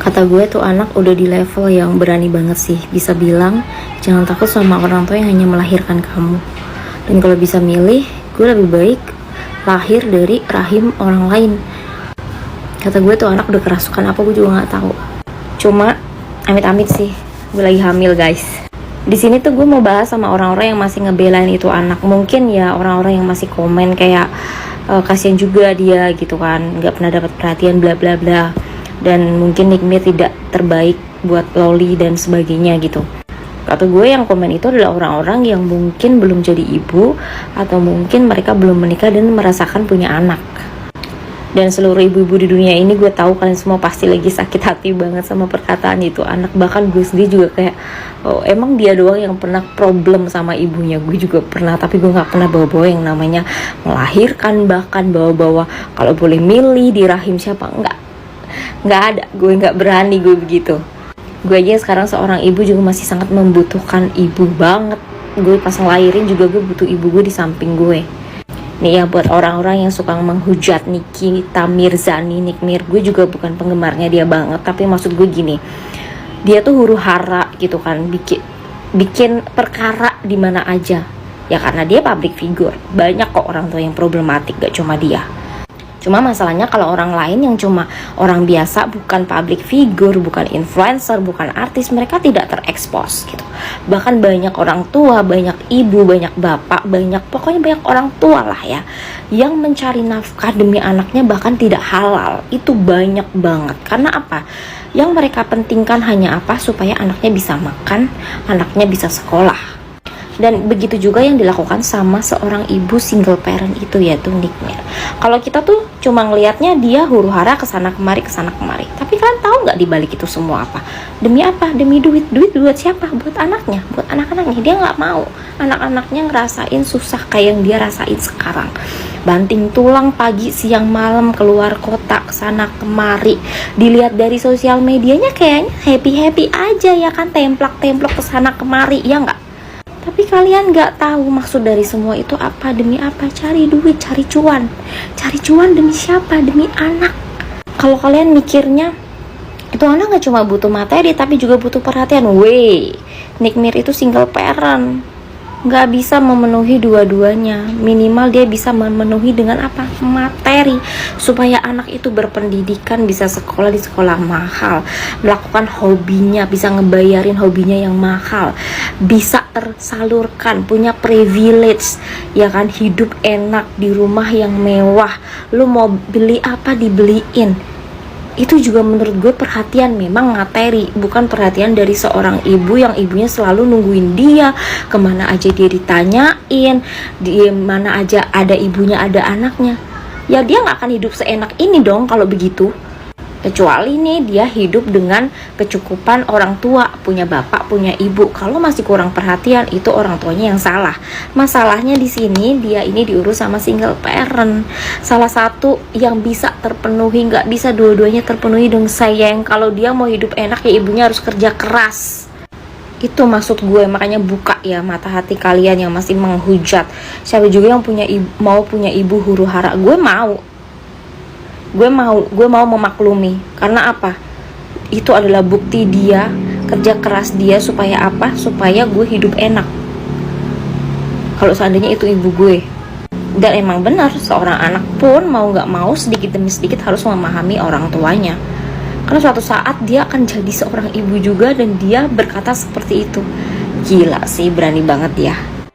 Kata gue tuh anak udah di level yang berani banget sih, bisa bilang jangan takut sama orang tua yang hanya melahirkan kamu. Dan kalau bisa milih, gue lebih baik lahir dari rahim orang lain. Kata gue tuh anak udah kerasukan apa gue juga nggak tahu. Cuma amit-amit sih, gue lagi hamil guys. Di sini tuh gue mau bahas sama orang-orang yang masih ngebelain itu anak. Mungkin ya orang-orang yang masih komen kayak kasihan juga dia gitu kan, nggak pernah dapat perhatian bla bla bla. Dan mungkin Nick Mir tidak terbaik buat Loli dan sebagainya gitu. Kata gue yang komen itu adalah orang-orang yang mungkin belum jadi ibu, atau mungkin mereka belum menikah dan merasakan punya anak. Dan seluruh ibu-ibu di dunia ini gue tahu kalian semua pasti lagi sakit hati banget sama perkataan itu anak. Bahkan gue sendiri juga kayak, oh emang dia doang yang pernah problem sama ibunya. Gue juga pernah, tapi gue gak pernah bawa-bawa yang namanya melahirkan, bahkan bawa-bawa kalau boleh milih di rahim siapa, nggak ada. Gue nggak berani gue begitu. Gue aja sekarang seorang ibu juga masih sangat membutuhkan ibu banget. Gue pas ngelahirin juga gue butuh ibu gue di samping gue. Nih ya buat orang-orang yang suka menghujat Nikita Mirzani, Nick Mir, gue juga bukan penggemarnya dia banget, tapi maksud gue gini, dia tuh huru hara gitu kan, bikin perkara di mana aja. Ya karena dia public figure, banyak kok orang tua yang problematik, gak cuma dia. Cuma masalahnya kalau orang lain yang cuma orang biasa, bukan public figure, bukan influencer, bukan artis, mereka tidak terekspos gitu. Bahkan banyak orang tua, banyak ibu, banyak bapak, pokoknya banyak orang tua lah ya, yang mencari nafkah demi anaknya bahkan tidak halal. Itu banyak banget. Karena apa? Yang mereka pentingkan hanya apa? Supaya anaknya bisa makan, anaknya bisa sekolah. Dan begitu juga yang dilakukan sama seorang ibu single parent itu, yaitu Nick Mir. Kalau kita tuh cuma ngelihatnya dia huru hara kesana kemari. Tapi kalian tahu nggak dibalik itu semua apa? Demi apa? Demi duit. Duit buat siapa? Buat anaknya, buat anak-anaknya. Dia nggak mau anak-anaknya ngerasain susah kayak yang dia rasain sekarang. Banting tulang pagi, siang, malam, keluar kota, kesana kemari. Dilihat dari sosial medianya kayaknya happy aja ya kan, templok kesana kemari, ya nggak? Tapi kalian gak tahu maksud dari semua itu apa, demi apa? Cari duit, cari cuan demi siapa? Demi anak. Kalau kalian mikirnya itu anak gak cuma butuh materi tapi juga butuh perhatian, Nick Mir itu single parent, gak bisa memenuhi dua-duanya. Minimal dia bisa memenuhi dengan apa? Materi, supaya anak itu berpendidikan, bisa sekolah di sekolah mahal, melakukan hobinya, bisa ngebayarin hobinya yang mahal, bisa tersalurkan, punya privilege, ya kan, hidup enak di rumah yang mewah. Lu mau beli apa dibeliin. Itu juga menurut gue perhatian memang materi, bukan perhatian dari seorang ibu yang ibunya selalu nungguin dia, kemana aja dia ditanyain, di mana aja ada ibunya ada anaknya. Ya dia gak akan hidup seenak ini dong kalau begitu. Kecuali nih dia hidup dengan kecukupan orang tua, punya bapak, punya ibu. Kalau masih kurang perhatian, itu orang tuanya yang salah. Masalahnya di sini dia ini diurus sama single parent. Salah satu yang bisa terpenuhi, nggak bisa dua-duanya terpenuhi dong sayang. Kalau dia mau hidup enak ya ibunya harus kerja keras. Itu maksud gue, makanya buka ya mata hati kalian yang masih menghujat. Siapa juga yang mau punya ibu huru hara. Gue mau memaklumi. Karena apa? Itu adalah bukti dia, kerja keras dia supaya apa? Supaya gue hidup enak. Kalau seandainya itu ibu gue. Dan emang benar, seorang anak pun mau gak mau sedikit demi sedikit harus memahami orang tuanya. Karena suatu saat dia akan jadi seorang ibu juga dan dia berkata seperti itu. Gila sih, berani banget ya.